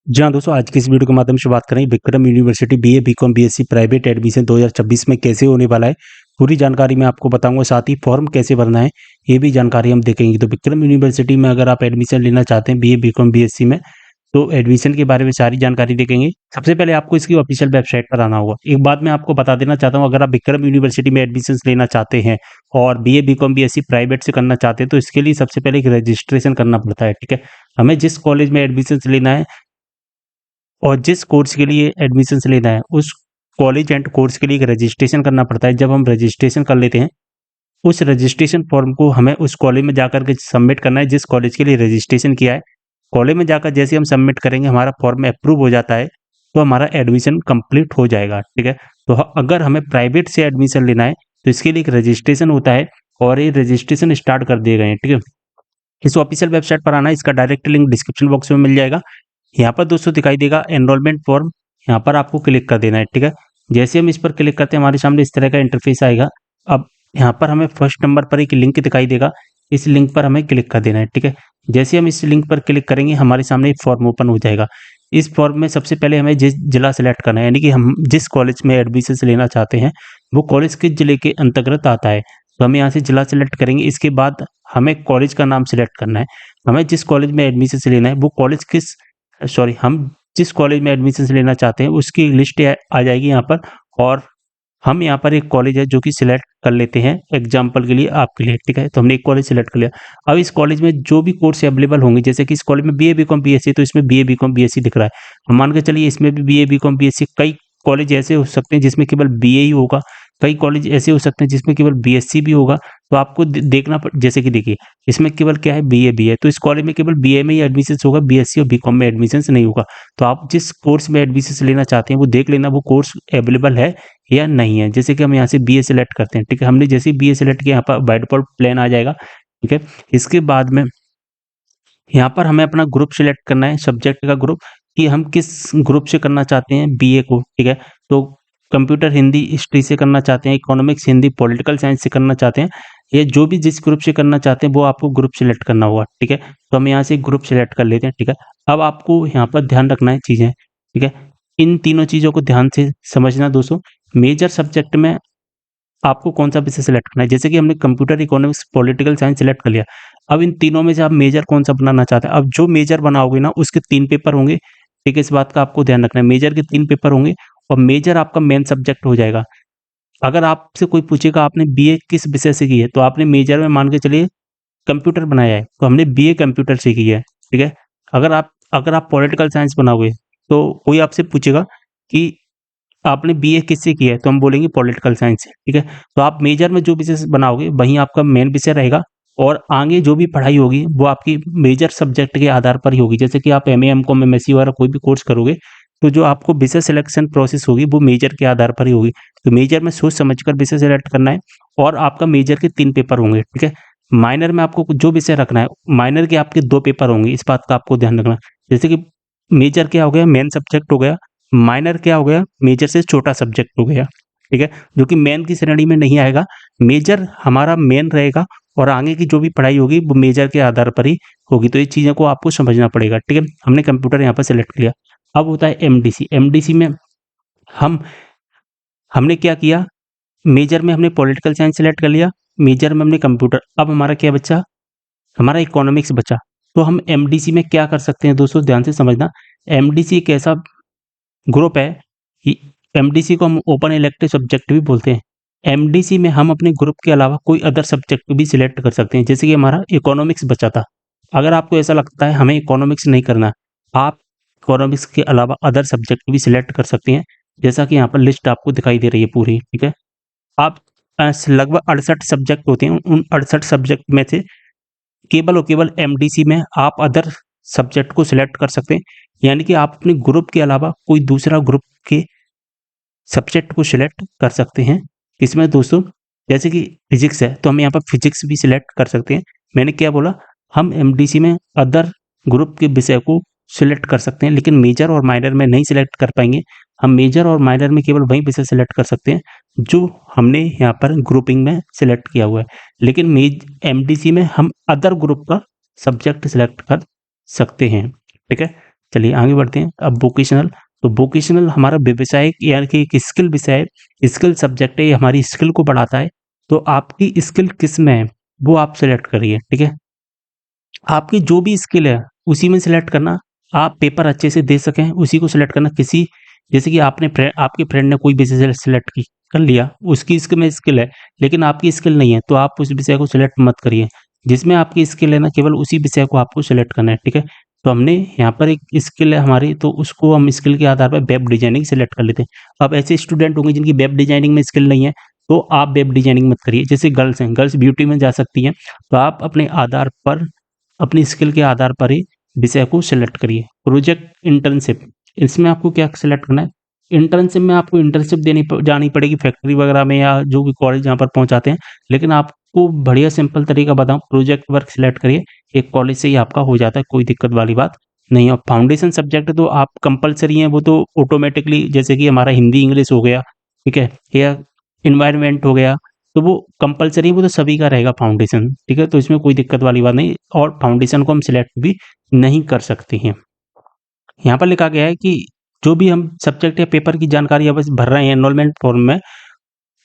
जी हाँ दोस्तों, आज की इस वीडियो के माध्यम से बात करें Vikram university BA, BCom, BSc private admission 2026 में कैसे होने वाला है। पूरी जानकारी मैं आपको बताऊंगा, साथ ही फॉर्म कैसे भरना है ये भी जानकारी हम देखेंगे। तो विक्रम यूनिवर्सिटी में अगर आप एडमिशन लेना चाहते हैं बीए, बीकॉम, बीएससी में, तो एडमिशन के बारे में सारी जानकारी देखेंगे। सबसे पहले आपको इसकी ऑफिशियल वेबसाइट पर आना होगा। एक बात मैं आपको बता देना चाहता हूँ, अगर आप विक्रम यूनिवर्सिटी में एडमिशन लेना चाहते हैं और बीए, बीकॉम, बीएससी प्राइवेट से करना चाहते हैं, तो इसके लिए सबसे पहले एक रजिस्ट्रेशन करना पड़ता है। ठीक है, हमें जिस कॉलेज में एडमिशन लेना है और जिस कोर्स के लिए एडमिशन्स लेना है, उस कॉलेज एंड कोर्स के लिए एक रजिस्ट्रेशन करना पड़ता है। जब हम रजिस्ट्रेशन कर लेते हैं, उस रजिस्ट्रेशन फॉर्म को हमें उस कॉलेज में जाकर के सबमिट करना है जिस कॉलेज के लिए रजिस्ट्रेशन किया है। कॉलेज में जाकर जैसे हम सबमिट करेंगे, हमारा फॉर्म अप्रूव हो जाता है, तो हमारा एडमिशन कंप्लीट हो जाएगा। ठीक है, तो अगर हमें प्राइवेट से एडमिशन लेना है, तो इसके लिए एक रजिस्ट्रेशन होता है और ये रजिस्ट्रेशन स्टार्ट कर दिए गए हैं। ठीक है, इस ऑफिशियल वेबसाइट पर आना है, इसका डायरेक्ट लिंक डिस्क्रिप्शन बॉक्स में मिल जाएगा। यहाँ पर दोस्तों दिखाई देगा एनरोलमेंट फॉर्म, यहाँ पर आपको क्लिक कर देना है। ठीक है, जैसे हम इस पर क्लिक करते हैं, हमारे सामने इस तरह का इंटरफेस आएगा। अब यहाँ पर हमें फर्स्ट नंबर पर एक लिंक दिखाई देगा, इस लिंक पर हमें क्लिक कर देना है। ठीक है, जैसे हम इस लिंक पर क्लिक करेंगे, हमारे सामने एक फॉर्म ओपन हो जाएगा। इस फॉर्म में सबसे पहले हमें जिस जिला सेलेक्ट करना है, यानी कि हम जिस कॉलेज में एडमिशन लेना चाहते हैं वो कॉलेज किस जिले के अंतर्गत आता है, तो हम यहाँ से जिला सेलेक्ट करेंगे। इसके बाद हमें कॉलेज का नाम सेलेक्ट करना है। हमें जिस कॉलेज में एडमिशन लेना है वो कॉलेज किस हम जिस कॉलेज में एडमिशन लेना चाहते हैं उसकी लिस्ट आ जाएगी यहाँ पर, और हम यहाँ पर एक कॉलेज है जो कि सिलेक्ट कर लेते हैं एग्जाम्पल के लिए आपके लिए। ठीक है, तो हमने एक कॉलेज सिलेक्ट कर लिया। अब इस कॉलेज में जो भी कोर्स अवेलेबल होंगे, जैसे कि इस कॉलेज में बीए, बीकॉम, बीएससी, तो इसमें बीए, बीकॉम, बीएससी दिख रहा है। हम मान के चलिए इसमें भी बीए, बीकॉम, बीएससी। कई कॉलेज ऐसे हो सकते हैं जिसमें केवल बीए ही होगा, कई कॉलेज ऐसे हो सकते हैं जिसमें केवल बीएससी भी होगा। तो आपको देखना जैसे कि देखिए, इसमें केवल क्या है, बीए बी है, तो इस कॉलेज में केवल बीए में ही एडमिशन होगा, बीएससी और बीकॉम में एडमिशन नहीं होगा। तो आप जिस कोर्स में एडमिशन लेना चाहते हैं वो देख लेना वो कोर्स अवेलेबल है या नहीं है। जैसे कि हम यहाँ से बीए सेलेक्ट करते हैं। ठीक है, हमने जैसे बीए सेलेक्ट किया, यहाँ पर बाय डिफॉल्ट प्लान आ जाएगा। ठीक है, इसके बाद में यहाँ पर हमें अपना ग्रुप सिलेक्ट करना है, सब्जेक्ट का ग्रुप, कि हम किस ग्रुप से करना चाहते हैं बीए को। ठीक है, तो कंप्यूटर हिंदी हिस्ट्री से करना चाहते हैं, इकोनॉमिक्स हिंदी पॉलिटिकल साइंस से करना चाहते हैं, ये जो भी जिस ग्रुप से करना चाहते हैं वो आपको ग्रुप सिलेक्ट करना होगा। ठीक है, तो हम यहाँ से ग्रुप सिलेक्ट कर लेते हैं। ठीक है, अब आपको यहाँ पर ध्यान रखना है चीज़ें। ठीक है, इन तीनों चीज़ों को ध्यान से समझना दोस्तों। मेजर सब्जेक्ट में आपको कौन सा विषय सेलेक्ट करना है, जैसे कि हमने computer, economics, political science select कर लिया। अब इन तीनों में से आप मेजर कौन सा बनाना चाहते हैं। अब जो मेजर बनाओगे ना उसके 3 पेपर होंगे। ठीक है, इस बात का आपको ध्यान रखना है, मेजर के 3 पेपर होंगे और मेजर आपका मेन सब्जेक्ट हो जाएगा। अगर आपसे कोई पूछेगा आपने बीए किस विषय से की है, तो आपने मेजर में मान के चलिए कंप्यूटर बनाया है, तो हमने बीए कंप्यूटर से की है। ठीक है, अगर आप पॉलिटिकल साइंस बनाओगे तो कोई आपसे पूछेगा कि आपने बीए किससे किया है, तो हम बोलेंगे पॉलिटिकल साइंस से। ठीक है, तो आप मेजर में जो विषय बनाओगे वहीं आपका मेन विषय रहेगा, और आगे जो भी पढ़ाई होगी वो आपकी मेजर सब्जेक्ट के आधार पर ही होगी। जैसे कि आप एमए, एमकॉम, एमएससी वगैरह कोई भी कोर्स करोगे, तो जो आपको विषय सिलेक्शन प्रोसेस होगी वो मेजर के आधार पर ही होगी। तो मेजर में सोच समझकर विषय सेलेक्ट करना है, और आपका मेजर के 3 पेपर होंगे। ठीक है, माइनर में आपको जो विषय रखना है, माइनर के आपके 2 पेपर होंगे, इस बात का आपको ध्यान रखना। जैसे कि मेजर क्या हो गया, मेन सब्जेक्ट हो गया, माइनर क्या हो गया, मेजर से छोटा सब्जेक्ट हो गया। ठीक है, जो कि मेन की श्रेणी में नहीं आएगा। मेजर हमारा मेन रहेगा और आगे की जो भी पढ़ाई होगी वो मेजर के आधार पर ही होगी। तो ये चीज़ों को आपको समझना पड़ेगा। ठीक है, हमने कंप्यूटर यहाँ पर सेलेक्ट किया। अब होता है एमडीसी। एमडीसी में हम हमने क्या किया, मेजर में हमने पॉलिटिकल साइंस सेलेक्ट कर लिया, मेजर में हमने कंप्यूटर। अब हमारा क्या बचा, हमारा इकोनॉमिक्स बचा। तो हम एमडीसी में क्या कर सकते हैं दोस्तों, ध्यान से समझना। एमडीसी एक ऐसा ग्रुप है कि एमडीसी को हम ओपन इलेक्टिव सब्जेक्ट भी बोलते हैं। एमडीसी में हम अपने ग्रुप के अलावा कोई अदर सब्जेक्ट भी सिलेक्ट कर सकते हैं। जैसे कि हमारा इकोनॉमिक्स बचा था, अगर आपको ऐसा लगता है हमें इकोनॉमिक्स नहीं करना, आप इकोनॉमिक्स के अलावा अदर सब्जेक्ट भी सिलेक्ट कर सकते हैं। जैसा कि यहाँ पर लिस्ट आपको दिखाई दे रही है पूरी। ठीक है, आप लगभग 68 सब्जेक्ट होते हैं, उन 68 सब्जेक्ट में से केवल और केवल एमडीसी में आप अदर सब्जेक्ट को सिलेक्ट कर सकते हैं। यानी कि आप अपने ग्रुप के अलावा कोई दूसरा ग्रुप के सब्जेक्ट को सिलेक्ट कर सकते हैं। इसमें दोस्तों जैसे कि फिजिक्स है, तो हम यहाँ पर फिजिक्स भी सिलेक्ट कर सकते हैं। मैंने क्या बोला, हम एमडीसी में अदर ग्रुप के विषय को सिलेक्ट कर सकते हैं, लेकिन मेजर और माइनर में नहीं सिलेक्ट कर पाएंगे। हम मेजर और माइनर में केवल वही विषय सिलेक्ट कर सकते हैं जो हमने यहाँ पर ग्रुपिंग में सिलेक्ट किया हुआ है। लेकिन एमडीसी में हम अदर ग्रुप का सब्जेक्ट सिलेक्ट कर सकते हैं। ठीक है, चलिए आगे बढ़ते हैं। अब वोकेशनल, तो वोकेशनल हमारा व्यवसायिक यानी कि एक स्किल विषय है, स्किल सब्जेक्ट है, ये हमारी स्किल को बढ़ाता है। तो आपकी स्किल किस में है वो आप सेलेक्ट करिए, ठीक है। आपकी जो भी स्किल है उसी में सेलेक्ट करना, आप पेपर अच्छे से दे सकें उसी को सिलेक्ट करना। किसी जैसे कि आपके फ्रेंड ने कोई विषय सिलेक्ट कर लिया, उसकी इसमें स्किल है लेकिन आपकी स्किल नहीं है, तो आप उस विषय को सिलेक्ट मत करिए। जिसमें आपकी स्किल है ना, केवल उसी विषय को आपको सिलेक्ट करना है, ठीक है। तो हमने यहाँ पर एक स्किल है हमारी, तो उसको हम स्किल के आधार पर वेब डिजाइनिंग सेलेक्ट कर लेते हैं। अब ऐसे स्टूडेंट होंगे जिनकी वेब डिजाइनिंग में स्किल नहीं है, तो आप वेब डिजाइनिंग मत करिए। जैसे गर्ल्स हैं, गर्ल्स ब्यूटी में जा सकती हैं, तो आप अपने आधार पर, अपनी स्किल के आधार पर ही विषय को सिलेक्ट करिए। प्रोजेक्ट इंटर्नशिप, इसमें आपको क्या सिलेक्ट करना है, इंटर्नशिप में आपको इंटर्नशिप जानी पड़ेगी फैक्ट्री वगैरह में या जो भी कॉलेज जहाँ पर पहुँचाते हैं। लेकिन आपको बढ़िया सिंपल तरीका बताऊँ, प्रोजेक्ट वर्क सिलेक्ट करिए, एक कॉलेज से ही आपका हो जाता है, कोई दिक्कत वाली बात नहीं है। फाउंडेशन सब्जेक्ट तो आप कंपलसरी हैं, वो तो ऑटोमेटिकली, जैसे कि हमारा हिंदी इंग्लिश हो गया, ठीक है, या इन्वायरमेंट हो गया, तो वो कंपलसरी, वो तो सभी का रहेगा फाउंडेशन, ठीक है। तो इसमें कोई दिक्कत वाली बात नहीं, और फाउंडेशन को हम सिलेक्ट भी नहीं कर सकते हैं। यहाँ पर लिखा गया है कि जो भी हम सब्जेक्ट या पेपर की जानकारी अब भर रहे हैं एनरोलमेंट फॉर्म में,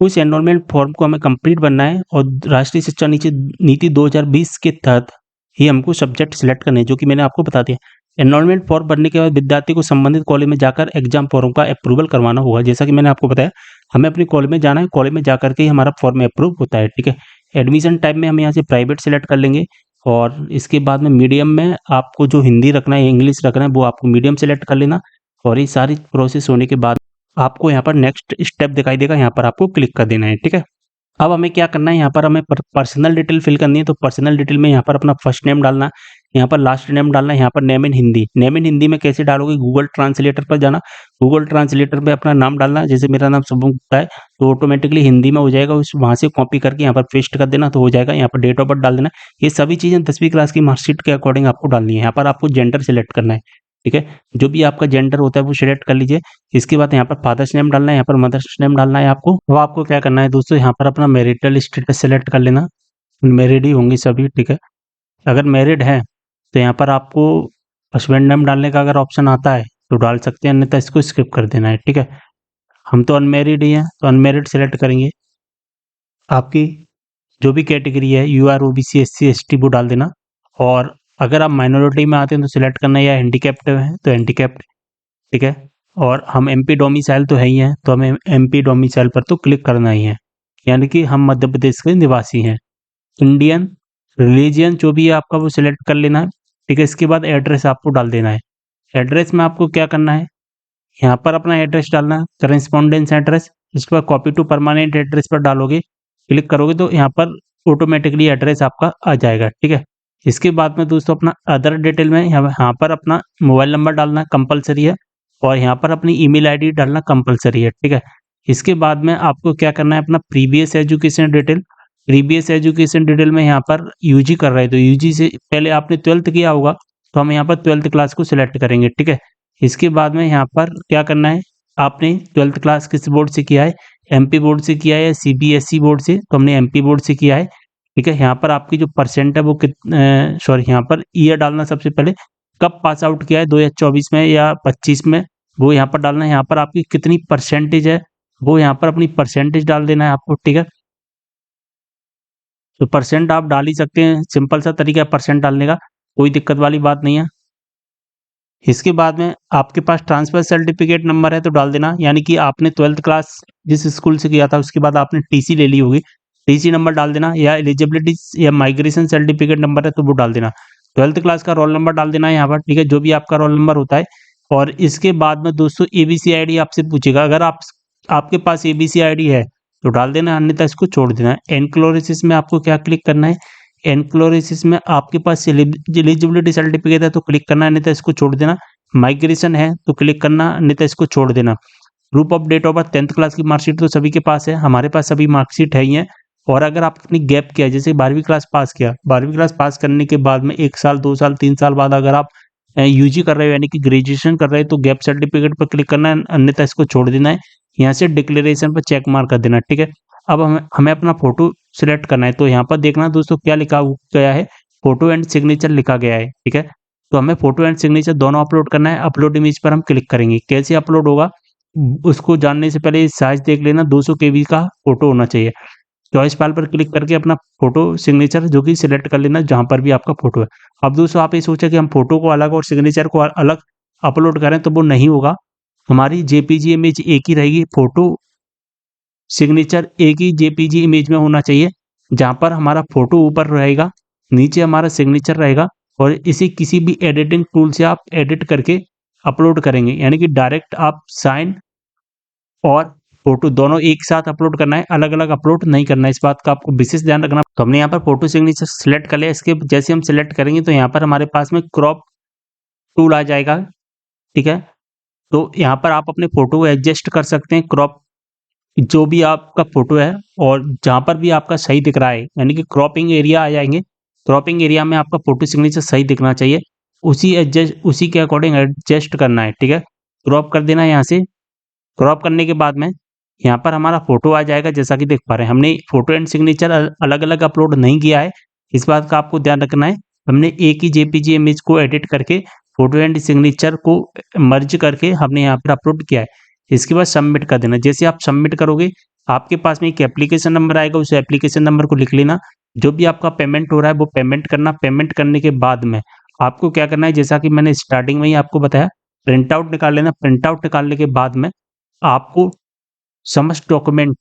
उस एनरोलमेंट फॉर्म को हमें कंप्लीट बनना है और राष्ट्रीय शिक्षा नीति 2020 के तहत ही हमको सब्जेक्ट सिलेक्ट करने हैं, जो कि मैंने आपको बता दिया। एनरोलमेंट फॉर्म भरने के बाद विद्यार्थी को संबंधित कॉलेज में जाकर एग्जाम फॉर्म का अप्रूवल करवाना होगा। जैसा कि मैंने आपको बताया, हमें अपने कॉलेज में जाना है, कॉलेज में जाकर के ही हमारा फॉर्म अप्रूव होता है, ठीक है। एडमिशन टाइप में हम यहाँ से प्राइवेट सेलेक्ट कर लेंगे, और इसके बाद में मीडियम में आपको जो हिंदी रखना है, इंग्लिश रखना है, वो आपको मीडियम सेलेक्ट कर लेना। और ये सारी प्रोसेस होने के बाद आपको यहाँ पर नेक्स्ट स्टेप दिखाई देगा, यहाँ पर आपको क्लिक कर देना है, ठीक है। अब हमें क्या करना है, यहाँ पर हमें पर्सनल डिटेल फिल करनी है। तो पर्सनल डिटेल में यहाँ पर अपना फर्स्ट नेम डालना है, यहाँ पर लास्ट नेम डालना है, यहाँ पर name in Hindi. Name in Hindi में कैसे डालोगे, गूगल ट्रांसलेटर पर जाना, गूगल ट्रांसलेटर पे अपना नाम डालना है। जैसे मेरा नाम शुभम गुप्ता है, तो ऑटोमेटिकली हिंदी में हो जाएगा, उस वहाँ से कॉपी करके यहाँ पर पेस्ट कर देना तो हो जाएगा। यहाँ पर डेट ऑफ बर्थ डाल देना। ये सभी चीज़ें 10वीं क्लास की मार्कशीट के अकॉर्डिंग आपको डालनी है। यहाँ पर आपको जेंडर सिलेक्ट करना है, ठीक है। जो भी आपका जेंडर होता है वो सिलेक्ट कर लीजिए। इसके बाद यहाँ पर फादर्स नेम डालना है, यहाँ पर मदर्स नेम डालना है आपको। तो आपको क्या करना है दोस्तों, यहाँ पर अपना मैरिटल स्टेटस सेलेक्ट कर लेना, मैरिड ही होंगी सभी, ठीक है। अगर मैरिड है तो यहाँ पर आपको हस्बैंड नेम डालने का अगर ऑप्शन आता है तो डाल सकते हैं, अन्यथा इसको स्किप कर देना है, ठीक है। हम तो अनमैरिड ही हैं, तो अनमैरिड सेलेक्ट करेंगे। आपकी जो भी कैटेगरी है, UR OBC SC ST वो डाल देना। और अगर आप माइनॉरिटी में आते हैं तो सिलेक्ट करना है, या हैंडीकैप्ड है तो हैंडीकैप्ड, ठीक है। और हम MP डोमिसाइल तो है ही हैं, तो हमें MP डोमिसाइल पर तो क्लिक करना ही है, यानी कि हम मध्य प्रदेश के निवासी हैं। इंडियन रिलीजियन जो भी है आपका वो सिलेक्ट कर लेना है, ठीक है। इसके बाद एड्रेस आपको डाल देना है। एड्रेस में आपको क्या करना है, यहाँ पर अपना एड्रेस डालना है, करेस्पॉन्डेंस एड्रेस। इसके बाद कॉपी टू परमानेंट एड्रेस पर डालोगे, क्लिक करोगे तो यहाँ पर ऑटोमेटिकली एड्रेस आपका आ जाएगा, ठीक है। इसके बाद में दोस्तों अपना अदर डिटेल में यहाँ पर अपना मोबाइल नंबर डालना कंपलसरी है, और यहाँ पर अपनी ईमेल आईडी डालना कंपलसरी है, ठीक है। इसके बाद में आपको क्या करना है, अपना previous education detail, previous education detail में यहाँ पर यूजी कर रहे हैं तो यूजी से पहले आपने 12th किया होगा, तो हम यहाँ पर 12th क्लास को सिलेक्ट करेंगे, ठीक है। इसके बाद में यहाँ पर क्या करना है, आपने 12th क्लास किस बोर्ड से किया है, MP बोर्ड से किया है या CBSE बोर्ड से, तो हमने MP बोर्ड से किया है, ठीक है। यहाँ पर आपकी जो परसेंट है वो सॉरी, यहाँ पर ईयर डालना सबसे पहले, कब पास आउट किया है, 2024 में या 25 में, वो यहाँ पर डालना है। यहाँ पर आपकी कितनी परसेंटेज है वो यहाँ पर अपनी परसेंटेज डाल देना है आपको, ठीक है। तो परसेंट आप डाल ही सकते हैं, सिंपल सा तरीका है परसेंट डालने का, कोई दिक्कत वाली बात नहीं है। इसके बाद में आपके पास ट्रांसफर सर्टिफिकेट नंबर है तो डाल देना, यानी कि आपने 12th क्लास जिस स्कूल से किया था उसके बाद आपने TC ले ली होगी, TC नंबर डाल देना, या एलिजिबिलिटी या माइग्रेशन सर्टिफिकेट नंबर है तो वो डाल देना। 12th क्लास का रोल नंबर डाल देना है यहाँ पर, ठीक है, जो भी आपका रोल नंबर होता है। और इसके बाद में दोस्तों ABC ID आपसे पूछेगा, अगर आपके पास ABC ID है तो डाल देना, अन्यथा इसको छोड़ देना है। एनक्लोरिसिस में आपको क्या क्लिक करना है, एनक्लोरिसिस में आपके पास एलिजिबिलिटी सर्टिफिकेट है तो क्लिक करना है, अन्यथा इसको छोड़ देना। माइग्रेशन है तो क्लिक करना, अन्यथा इसको छोड़ देना। Proof of date of birth 10th class की मार्कशीट तो सभी के पास है, हमारे पास सभी मार्कशीट है ही है। और अगर आपने गैप किया, जैसे 12वीं क्लास पास किया, 12वीं क्लास पास करने के बाद में 1 साल 2 साल 3 साल बाद अगर आप UG कर रहे हो यानी कि ग्रेजुएशन कर रहे हो, तो गैप सर्टिफिकेट पर क्लिक करना है, अन्यथा इसको छोड़ देना है। यहाँ से डिक्लेरेशन पर चेक मार्क कर देना, ठीक है। अब हमें अपना फोटो सिलेक्ट करना है, तो यहाँ पर देखना दोस्तों क्या लिखा गया है, फोटो एंड सिग्नेचर लिखा गया है, ठीक है। तो हमें फ़ोटो एंड सिग्नेचर दोनों अपलोड करना है। अपलोड इमेज पर हम क्लिक करेंगे। कैसे अपलोड होगा उसको जानने से पहले साइज़ देख लेना, 200 केबी का फ़ोटो होना चाहिए। चॉइस फाइल पर क्लिक करके अपना फ़ोटो सिग्नेचर जो कि सिलेक्ट कर लेना जहाँ पर भी आपका फ़ोटो है। अब दोस्तों आप ये सोचें कि हम फ़ोटो को अलग और सिग्नेचर को अलग अपलोड करें, तो वो नहीं होगा। हमारी जेपीजी इमेज एक ही रहेगी, फ़ोटो सिग्नेचर एक ही जेपीजी इमेज में होना चाहिए, जहाँ पर हमारा फ़ोटो ऊपर रहेगा, नीचे हमारा सिग्नेचर रहेगा और इसे किसी भी एडिटिंग टूल से आप एडिट करके अपलोड करेंगे। यानी कि डायरेक्ट आप साइन और फ़ोटो दोनों एक साथ अपलोड करना है, अलग-अलग अपलोड नहीं करना है। इस बात का आपको विशेष ध्यान रखना। तो हमने यहाँ पर फ़ोटो सिग्नेचर सेलेक्ट कर लिया। इसके जैसे हम सेलेक्ट करेंगे तो यहाँ पर हमारे पास में क्रॉप टूल आ जाएगा, ठीक है? तो यहाँ पर आप अपने फ़ोटो को एडजस्ट कर सकते हैं, क्रॉप जो भी आपका फ़ोटो है और जहाँ पर भी आपका सही दिख रहा है, यानी कि क्रॉपिंग एरिया आ जाएँगे। क्रॉपिंग एरिया में आपका फ़ोटो सिग्नेचर सही दिखना चाहिए, उसी के अकॉर्डिंग एडजस्ट करना है, ठीक है? क्रॉप कर देना है यहाँ से। क्रॉप करने के बाद में यहाँ पर हमारा फ़ोटो आ जाएगा, जैसा कि देख पा रहे हैं। हमने फ़ोटो एंड सिग्नेचर अलग-अलग अपलोड नहीं किया है, इस बात का आपको ध्यान रखना है। हमने एक ही जेपीजी इमेज को एडिट करके फ़ोटो एंड सिग्नेचर को मर्ज करके हमने यहाँ पर अपलोड किया है। इसके बाद सबमिट कर देना। जैसे आप सबमिट करोगे, आपके पास में एक एप्लीकेशन नंबर आएगा, उस एप्लीकेशन नंबर को लिख लेना। जो भी आपका पेमेंट हो रहा है वो पेमेंट करना। पेमेंट करने के बाद में आपको क्या करना है, जैसा कि मैंने स्टार्टिंग में ही आपको बताया, प्रिंट आउट निकाल लेना। प्रिंट आउट निकालने के बाद में आपको समस्त डॉक्यूमेंट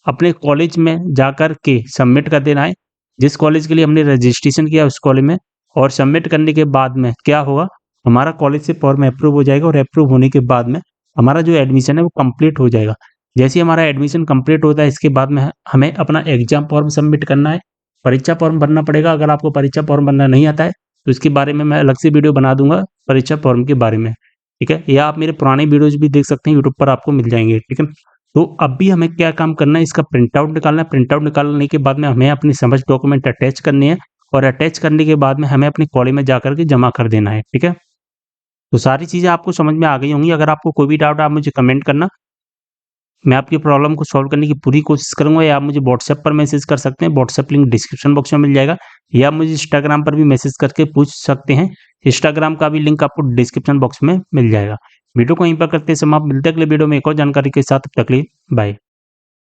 अपने कॉलेज में जाकर के सबमिट कर देना है। जिस कॉलेज के लिए हमने रजिस्ट्रेशन किया उस कॉलेज में, और सबमिट करने के बाद में क्या होगा, हमारा कॉलेज से फॉर्म अप्रूव हो जाएगा और अप्रूव होने के बाद में हमारा जो एडमिशन है वो कंप्लीट हो जाएगा। जैसे ही हमारा एडमिशन कंप्लीट होता है, इसके बाद में हमें अपना एग्जाम फॉर्म सबमिट करना है, परीक्षा फॉर्म भरना पड़ेगा। अगर आपको परीक्षा फॉर्म भरना नहीं आता है तो इसके बारे में मैं अलग से वीडियो बना दूंगा, परीक्षा फॉर्म के बारे में, ठीक है? या आप मेरे पुराने वीडियोज भी देख सकते हैं, यूट्यूब पर आपको मिल जाएंगे, ठीक है? तो अब भी हमें क्या काम करना है, इसका प्रिंट आउट निकालना है। प्रिंट आउट निकालने के बाद में हमें अपनी समस्त डॉक्यूमेंट अटैच करनी है और अटैच करने के बाद में हमें अपने कॉलेज में जाकर के जमा कर देना है, ठीक है? तो सारी चीज़ें आपको समझ में आ गई होंगी। अगर आपको कोई भी डाउट है आप मुझे कमेंट करना, मैं आपकी प्रॉब्लम को सॉल्व करने की पूरी कोशिश करूँगा। या आप मुझे व्हाट्सएप पर मैसेज कर सकते हैं, व्हाट्सएप लिंक डिस्क्रिप्शन बॉक्स में मिल जाएगा। या आप मुझे इंस्टाग्राम पर भी मैसेज करके पूछ सकते हैं, इंस्टाग्राम का भी लिंक आपको डिस्क्रिप्शन बॉक्स में मिल जाएगा। वीडियो को यहीं पर करते हैं समाप्त। मिलते हैं अगले वीडियो में एक और जानकारी के साथ। तब तक के लिए बाय।